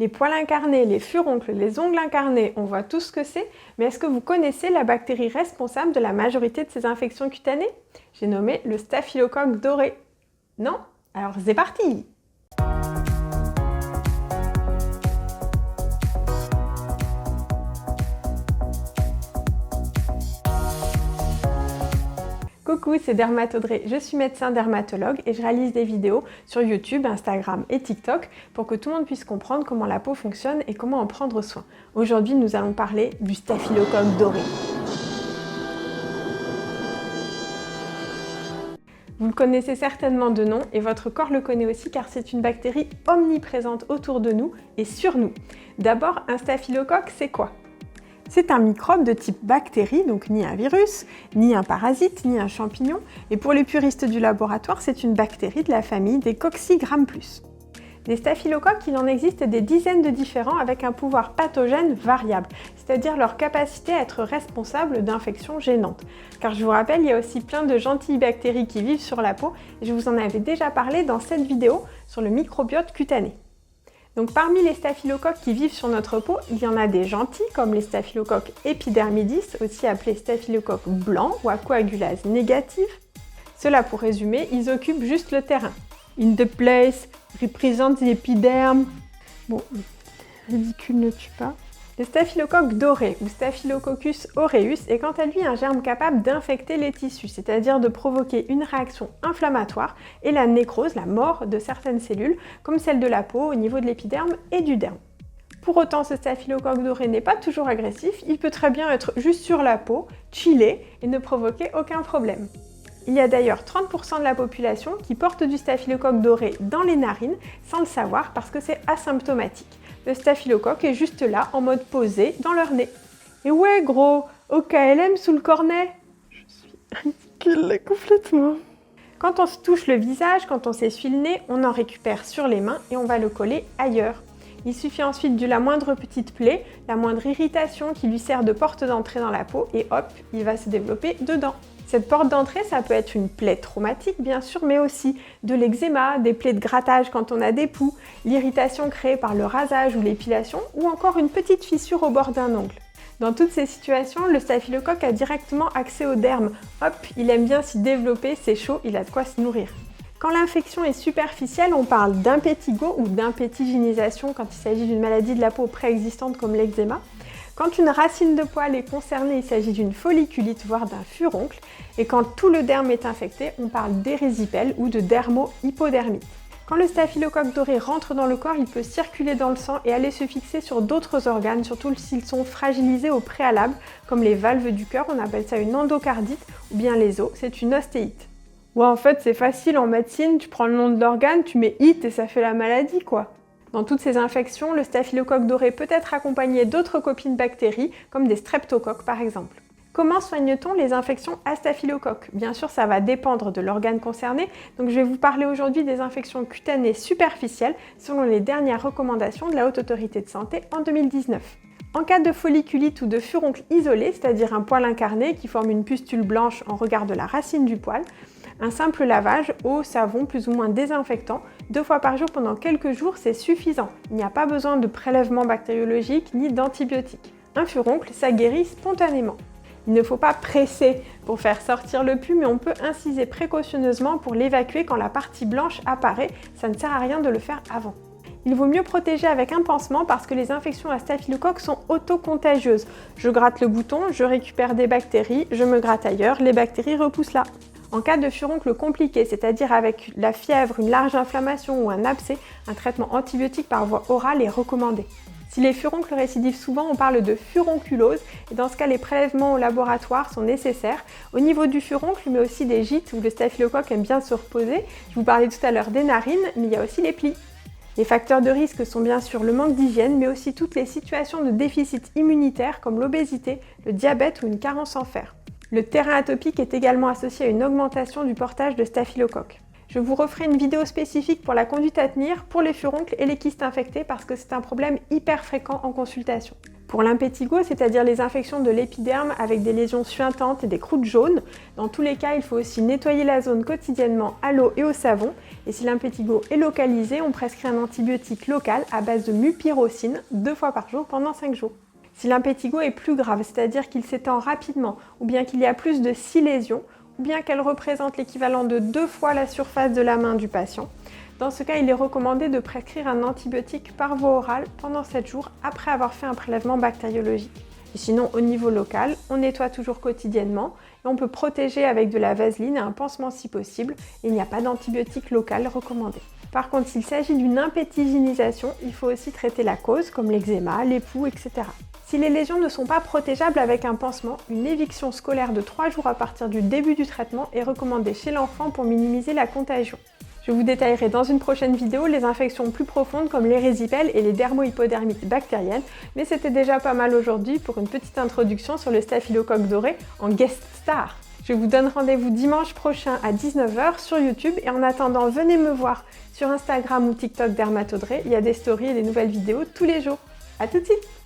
Les poils incarnés, les furoncles, les ongles incarnés, on voit tout ce que c'est, mais est-ce que vous connaissez la bactérie responsable de la majorité de ces infections cutanées? J'ai nommé le staphylocoque doré. Non? Alors c'est parti! Coucou, c'est Dermatodré, je suis médecin dermatologue et je réalise des vidéos sur YouTube, Instagram et TikTok pour que tout le monde puisse comprendre comment la peau fonctionne et comment en prendre soin. Aujourd'hui, nous allons parler du staphylocoque doré. Vous le connaissez certainement de nom et votre corps le connaît aussi car c'est une bactérie omniprésente autour de nous et sur nous. D'abord, un staphylocoque, c'est quoi ? C'est un microbe de type bactérie, donc ni un virus, ni un parasite, ni un champignon. Et pour les puristes du laboratoire, c'est une bactérie de la famille des Coccigram+. Des staphylocoques, il en existe des dizaines de différents avec un pouvoir pathogène variable, c'est-à-dire leur capacité à être responsable d'infections gênantes. Car je vous rappelle, il y a aussi plein de gentilles bactéries qui vivent sur la peau et je vous en avais déjà parlé dans cette vidéo sur le microbiote cutané. Donc parmi les staphylocoques qui vivent sur notre peau, il y en a des gentils comme les staphylocoques epidermidis, aussi appelés staphylocoques blancs ou à coagulase négative. Ceux-là, pour résumer, ils occupent juste le terrain. In the place, représente l'épiderme. Bon, ridicule ne tue pas. Le staphylocoque doré ou Staphylococcus aureus est quant à lui un germe capable d'infecter les tissus, c'est-à-dire de provoquer une réaction inflammatoire et la nécrose, la mort de certaines cellules, comme celle de la peau au niveau de l'épiderme et du derme. Pour autant, ce staphylocoque doré n'est pas toujours agressif, il peut très bien être juste sur la peau, chiller et ne provoquer aucun problème. Il y a d'ailleurs 30% de la population qui porte du staphylocoque doré dans les narines sans le savoir parce que c'est asymptomatique. Le staphylocoque est juste là, en mode posé, dans leur nez. Et ouais gros, au KLM sous le cornet. Je suis ridicule là, complètement. Quand on se touche le visage, quand on s'essuie le nez, on en récupère sur les mains et on va le coller ailleurs. Il suffit ensuite de la moindre petite plaie, la moindre irritation qui lui sert de porte d'entrée dans la peau et hop, il va se développer dedans. Cette porte d'entrée, ça peut être une plaie traumatique bien sûr, mais aussi de l'eczéma, des plaies de grattage quand on a des poux, l'irritation créée par le rasage ou l'épilation, ou encore une petite fissure au bord d'un ongle. Dans toutes ces situations, le staphylocoque a directement accès au derme. Hop, il aime bien s'y développer, c'est chaud, il a de quoi se nourrir. Quand l'infection est superficielle, on parle d'impétigo ou d'impétiginisation quand il s'agit d'une maladie de la peau préexistante comme l'eczéma. Quand une racine de poil est concernée, il s'agit d'une folliculite, voire d'un furoncle. Et quand tout le derme est infecté, on parle d'érysipèle ou de dermo-hypodermite. Quand le staphylocoque doré rentre dans le corps, il peut circuler dans le sang et aller se fixer sur d'autres organes, surtout s'ils sont fragilisés au préalable, comme les valves du cœur, on appelle ça une endocardite, ou bien les os, c'est une ostéite. Ouais, en fait, c'est facile en médecine, tu prends le nom de l'organe, tu mets it et ça fait la maladie, quoi. Dans toutes ces infections, le staphylocoque doré peut être accompagné d'autres copines bactéries, comme des streptocoques par exemple. Comment soigne-t-on les infections à staphylocoque? Bien sûr, ça va dépendre de l'organe concerné, donc je vais vous parler aujourd'hui des infections cutanées superficielles selon les dernières recommandations de la Haute Autorité de Santé en 2019. En cas de folliculite ou de furoncle isolé, c'est-à-dire un poil incarné qui forme une pustule blanche en regard de la racine du poil, un simple lavage, eau, savon plus ou moins désinfectant, 2 fois par jour pendant quelques jours, c'est suffisant. Il n'y a pas besoin de prélèvement bactériologique ni d'antibiotiques. Un furoncle, ça guérit spontanément. Il ne faut pas presser pour faire sortir le pus, mais on peut inciser précautionneusement pour l'évacuer quand la partie blanche apparaît. Ça ne sert à rien de le faire avant. Il vaut mieux protéger avec un pansement parce que les infections à staphylocoque sont auto-contagieuses. Je gratte le bouton, je récupère des bactéries, je me gratte ailleurs, les bactéries repoussent là. En cas de furoncle compliqué, c'est-à-dire avec la fièvre, une large inflammation ou un abcès, un traitement antibiotique par voie orale est recommandé. Si les furoncles récidivent souvent, on parle de furonculose et dans ce cas, les prélèvements au laboratoire sont nécessaires au niveau du furoncle, mais aussi des gîtes où le staphylocoque aime bien se reposer. Je vous parlais tout à l'heure des narines, mais il y a aussi les plis. Les facteurs de risque sont bien sûr le manque d'hygiène, mais aussi toutes les situations de déficit immunitaire comme l'obésité, le diabète ou une carence en fer. Le terrain atopique est également associé à une augmentation du portage de staphylocoque. Je vous referai une vidéo spécifique pour la conduite à tenir, pour les furoncles et les kystes infectés parce que c'est un problème hyper fréquent en consultation. Pour l'impétigo, c'est-à-dire les infections de l'épiderme avec des lésions suintantes et des croûtes jaunes, dans tous les cas, il faut aussi nettoyer la zone quotidiennement à l'eau et au savon. Et si l'impétigo est localisé, on prescrit un antibiotique local à base de mupirocine 2 fois par jour pendant 5 jours. Si l'impétigo est plus grave, c'est-à-dire qu'il s'étend rapidement, ou bien qu'il y a plus de 6 lésions, ou bien qu'elle représente l'équivalent de 2 fois la surface de la main du patient, dans ce cas, il est recommandé de prescrire un antibiotique par voie orale pendant 7 jours après avoir fait un prélèvement bactériologique. Et sinon, au niveau local, on nettoie toujours quotidiennement et on peut protéger avec de la vaseline et un pansement si possible. Il n'y a pas d'antibiotique local recommandé. Par contre, s'il s'agit d'une impétiginisation, il faut aussi traiter la cause, comme l'eczéma, les poux, etc. Si les lésions ne sont pas protégeables avec un pansement, une éviction scolaire de 3 jours à partir du début du traitement est recommandée chez l'enfant pour minimiser la contagion. Je vous détaillerai dans une prochaine vidéo les infections plus profondes comme l'érésipèle et les dermohypodermites bactériennes, mais c'était déjà pas mal aujourd'hui pour une petite introduction sur le staphylocoque doré en guest star. Je vous donne rendez-vous dimanche prochain à 19 h sur YouTube et en attendant, venez me voir sur Instagram ou TikTok Dermatodré, il y a des stories et des nouvelles vidéos tous les jours. À tout de suite!